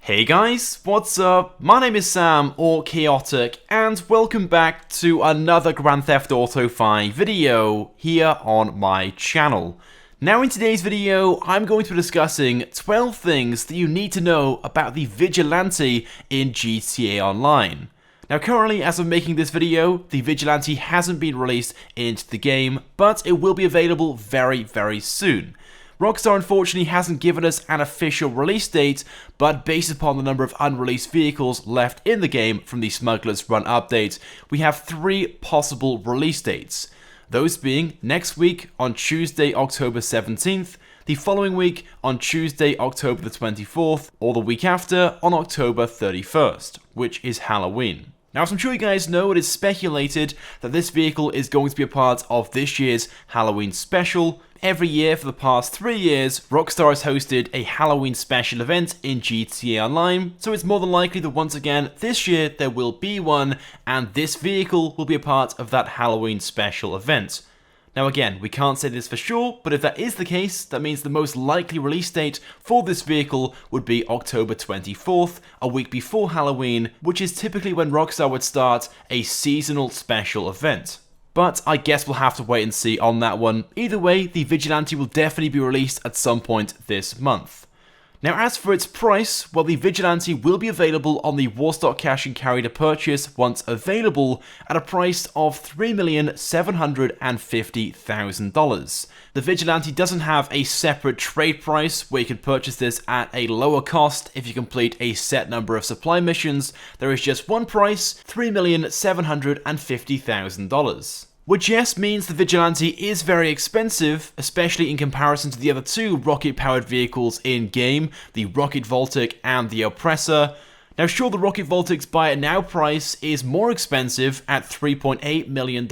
Hey guys, what's up? My name is Sam, or Chaotic, and welcome back to another Grand Theft Auto 5 video here on my channel. Now in today's video, I'm going to be discussing 12 things that you need to know about the Vigilante in GTA Online. Now currently, as I'm making this video, the Vigilante hasn't been released into the game, but it will be available very soon. Rockstar unfortunately hasn't given us an official release date, but based upon the number of unreleased vehicles left in the game from the Smuggler's Run update, we have 3 possible release dates. Those being next week on Tuesday, October 17th, the following week on Tuesday, October the 24th, or the week after on October 31st, which is Halloween. Now, as I'm sure you guys know, it is speculated that this vehicle is going to be a part of this year's Halloween special. Every year for the past 3 years, Rockstar has hosted a Halloween special event in GTA Online, so it's more than likely that once again, this year there will be one, and this vehicle will be a part of that Halloween special event. Now again, we can't say this for sure, but if that is the case, that means the most likely release date for this vehicle would be October 24th, a week before Halloween, which is typically when Rockstar would start a seasonal special event. But I guess we'll have to wait and see on that one. Either way, the Vigilante will definitely be released at some point this month. Now as for its price, well, the Vigilante will be available on the Warstock Cash and Carry to purchase once available at a price of $3,750,000. The Vigilante doesn't have a separate trade price where you can purchase this at a lower cost if you complete a set number of supply missions. There is just one price, $3,750,000. Which yes means the Vigilante is very expensive, especially in comparison to the other 2 rocket-powered vehicles in-game, the Rocket Voltic and the Oppressor. Now sure, the Rocket Voltic's buy it now price is more expensive at $3.8 million,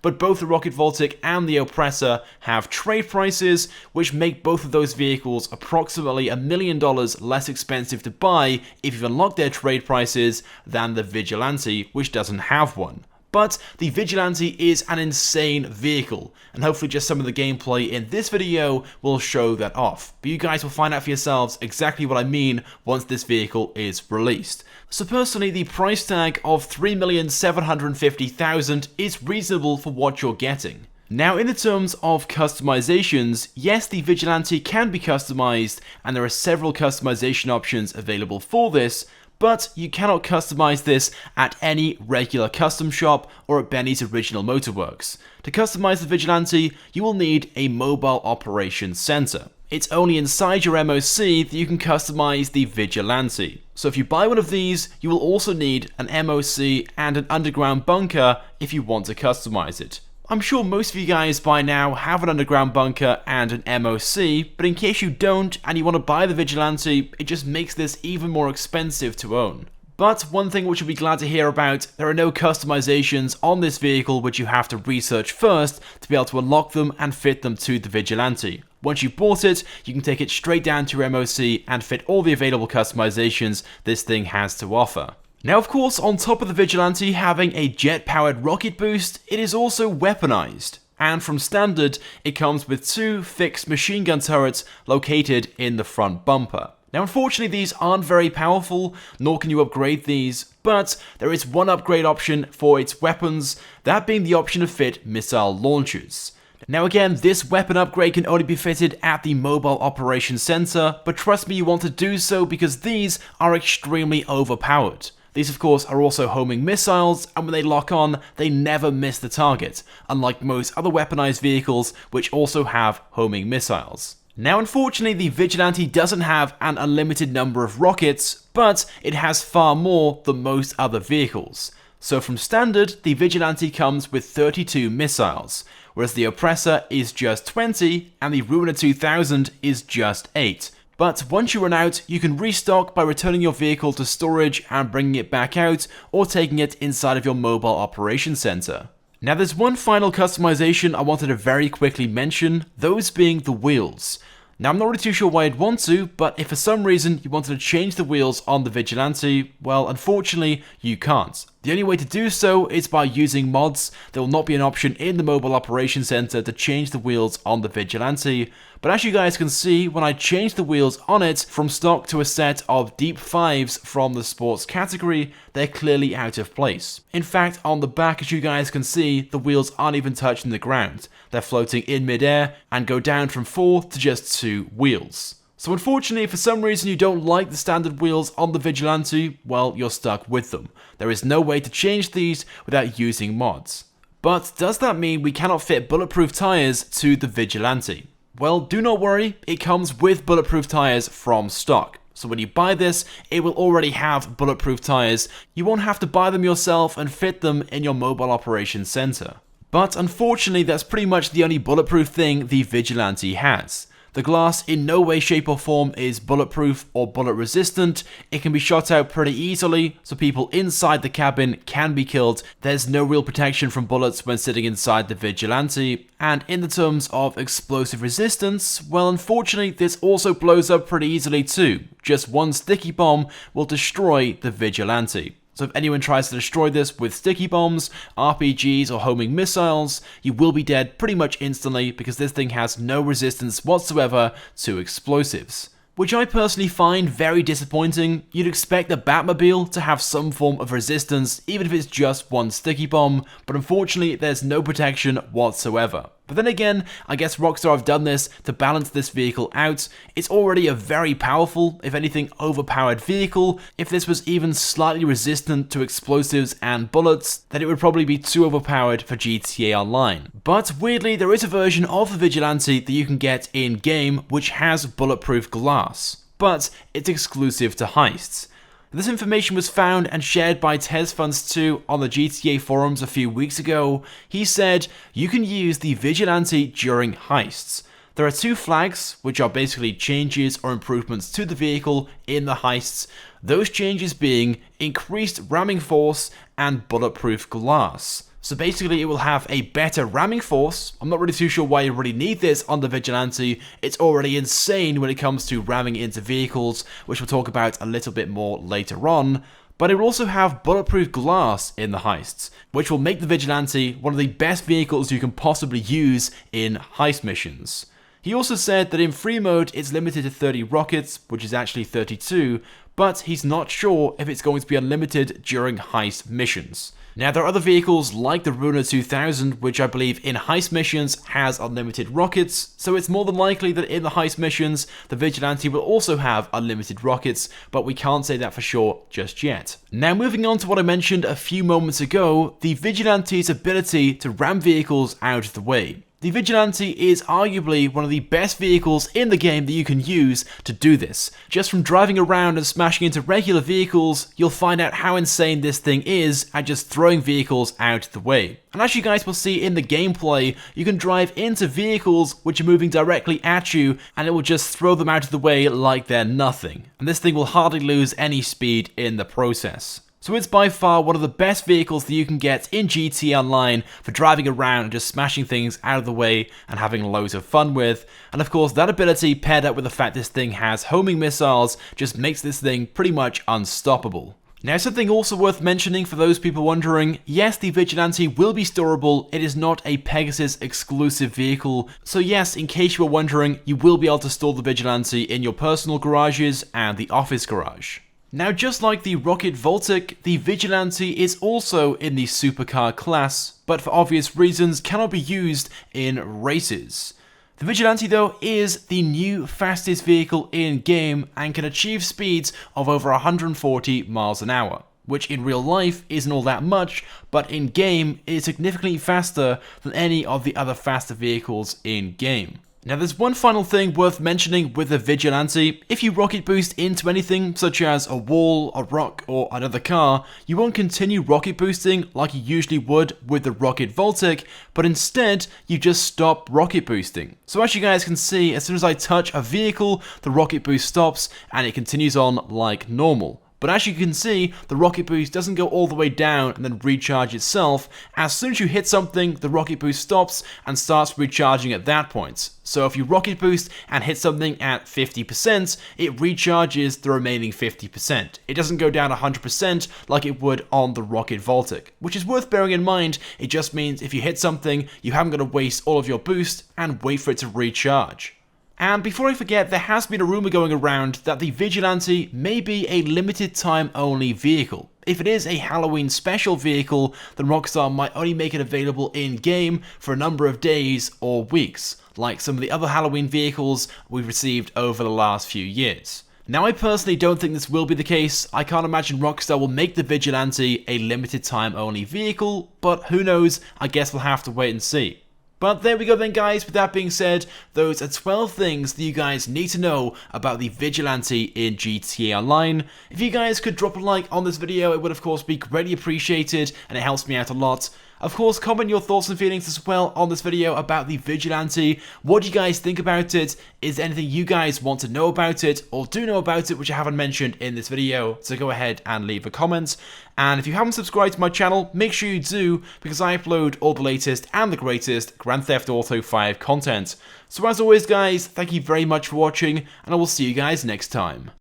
but both the Rocket Voltic and the Oppressor have trade prices, which make both of those vehicles approximately $1 million less expensive to buy if you've unlocked their trade prices than the Vigilante, which doesn't have one. But the Vigilante is an insane vehicle, and hopefully just some of the gameplay in this video will show that off. But you guys will find out for yourselves exactly what I mean once this vehicle is released. So personally, the price tag of $3,750,000 is reasonable for what you're getting. Now in the terms of customizations, yes, the Vigilante can be customized, and there are several customization options available for this, but you cannot customize this at any regular custom shop or at Benny's Original Motorworks. To customize the Vigilante, you will need a mobile operations center. It's only inside your MOC that you can customize the Vigilante. So if you buy one of these, you will also need an MOC and an underground bunker if you want to customize it. I'm sure most of you guys by now have an underground bunker and an MOC, but in case you don't and you want to buy the Vigilante, it just makes this even more expensive to own. But one thing which you'll be glad to hear about, there are no customizations on this vehicle which you have to research first to be able to unlock them and fit them to the Vigilante. Once you've bought it, you can take it straight down to your MOC and fit all the available customizations this thing has to offer. Now of course, on top of the Vigilante having a jet-powered rocket boost, it is also weaponized. And from standard, it comes with 2 fixed machine gun turrets located in the front bumper. Now unfortunately these aren't very powerful, nor can you upgrade these, but there is one upgrade option for its weapons, that being the option to fit missile launchers. Now again, this weapon upgrade can only be fitted at the Mobile Operations Center, but trust me, you want to do so because these are extremely overpowered. These of course are also homing missiles, and when they lock on, they never miss the target, unlike most other weaponized vehicles which also have homing missiles. Now unfortunately the Vigilante doesn't have an unlimited number of rockets, but it has far more than most other vehicles. So from standard, the Vigilante comes with 32 missiles, whereas the Oppressor is just 20, and the Ruiner 2000 is just 8. But once you run out, you can restock by returning your vehicle to storage and bringing it back out, or taking it inside of your mobile operations center. Now there's one final customization I wanted to very quickly mention, those being the wheels. Now I'm not really too sure why I'd want to, but if for some reason you wanted to change the wheels on the Vigilante, well unfortunately you can't. The only way to do so is by using mods. There will not be an option in the mobile operation center to change the wheels on the Vigilante, but as you guys can see, when I change the wheels on it from stock to a set of deep 5s from the sports category, they're clearly out of place. In fact, on the back, as you guys can see, the wheels aren't even touching the ground. They're floating in midair and go down from 4 to just 2 wheels. So unfortunately, if for some reason you don't like the standard wheels on the Vigilante, well, you're stuck with them. There is no way to change these without using mods. But does that mean we cannot fit bulletproof tires to the Vigilante? Well, do not worry, it comes with bulletproof tires from stock. So when you buy this, it will already have bulletproof tires. You won't have to buy them yourself and fit them in your mobile operations center. But unfortunately, that's pretty much the only bulletproof thing the Vigilante has. The glass in no way, shape or form is bulletproof or bullet resistant. It can be shot out pretty easily, so people inside the cabin can be killed. There's no real protection from bullets when sitting inside the Vigilante. And in the terms of explosive resistance, well, unfortunately, this also blows up pretty easily too. Just one sticky bomb will destroy the Vigilante. So if anyone tries to destroy this with sticky bombs, RPGs, or homing missiles, you will be dead pretty much instantly because this thing has no resistance whatsoever to explosives. Which I personally find very disappointing. You'd expect the Batmobile to have some form of resistance, even if it's just one sticky bomb, but unfortunately there's no protection whatsoever. But then again, I guess Rockstar have done this to balance this vehicle out. It's already a very powerful, if anything overpowered vehicle. If this was even slightly resistant to explosives and bullets, then it would probably be too overpowered for GTA Online. But weirdly, there is a version of the Vigilante that you can get in-game which has bulletproof glass, but it's exclusive to heists. This information was found and shared by TesFunds2 on the GTA forums a few weeks ago. He said, you can use the Vigilante during heists. There are 2 flags, which are basically changes or improvements to the vehicle in the heists. Those changes being increased ramming force and bulletproof glass. So basically it will have a better ramming force. I'm not really too sure why you really need this on the Vigilante. It's already insane when it comes to ramming into vehicles, which we'll talk about a little bit more later on. But it will also have bulletproof glass in the heists, which will make the Vigilante one of the best vehicles you can possibly use in heist missions. He also said that in free mode it's limited to 30 rockets, which is actually 32, but he's not sure if it's going to be unlimited during heist missions. Now, there are other vehicles like the Runa 2000, which I believe in heist missions has unlimited rockets, so it's more than likely that in the heist missions, the Vigilante will also have unlimited rockets, but we can't say that for sure just yet. Now, moving on to what I mentioned a few moments ago, the Vigilante's ability to ram vehicles out of the way. The Vigilante is arguably one of the best vehicles in the game that you can use to do this. Just from driving around and smashing into regular vehicles, you'll find out how insane this thing is at just throwing vehicles out of the way. And as you guys will see in the gameplay, you can drive into vehicles which are moving directly at you and it will just throw them out of the way like they're nothing. And this thing will hardly lose any speed in the process. So it's by far one of the best vehicles that you can get in GTA Online for driving around and just smashing things out of the way and having loads of fun with. And of course, that ability paired up with the fact this thing has homing missiles just makes this thing pretty much unstoppable. Now, something also worth mentioning for those people wondering, yes, the Vigilante will be storable, it is not a Pegasus exclusive vehicle, so yes, in case you were wondering, you will be able to store the Vigilante in your personal garages and the office garage. Now, just like the Rocket Voltic, the Vigilante is also in the supercar class, but for obvious reasons cannot be used in races. The Vigilante, though, is the new fastest vehicle in-game and can achieve speeds of over 140 miles an hour, which in real life isn't all that much, but in-game it is significantly faster than any of the other faster vehicles in-game. Now, there's one final thing worth mentioning with the Vigilante. If you rocket boost into anything, such as a wall, a rock, or another car, you won't continue rocket boosting like you usually would with the Rocket Voltic, but instead, you just stop rocket boosting. So as you guys can see, as soon as I touch a vehicle, the rocket boost stops, and it continues on like normal. But as you can see, the rocket boost doesn't go all the way down and then recharge itself. As soon as you hit something, the rocket boost stops and starts recharging at that point. So if you rocket boost and hit something at 50%, it recharges the remaining 50%. It doesn't go down 100% like it would on the rocket Voltic, which is worth bearing in mind. It just means if you hit something, you haven't got to waste all of your boost and wait for it to recharge. And before I forget, there has been a rumor going around that the Vigilante may be a limited time only vehicle. If it is a Halloween special vehicle, then Rockstar might only make it available in-game for a number of days or weeks, like some of the other Halloween vehicles we've received over the last few years. Now, I personally don't think this will be the case. I can't imagine Rockstar will make the Vigilante a limited time only vehicle, but who knows, I guess we'll have to wait and see. But there we go then, guys. With that being said, those are 12 things that you guys need to know about the Vigilante in GTA Online. If you guys could drop a like on this video, it would of course be greatly appreciated and it helps me out a lot. Of course, comment your thoughts and feelings as well on this video about the Vigilante. What do you guys think about it? Is there anything you guys want to know about it or do know about it which I haven't mentioned in this video? So go ahead and leave a comment. And if you haven't subscribed to my channel, make sure you do, because I upload all the latest and the greatest Grand Theft Auto 5 content. So as always, guys, thank you very much for watching, and I will see you guys next time.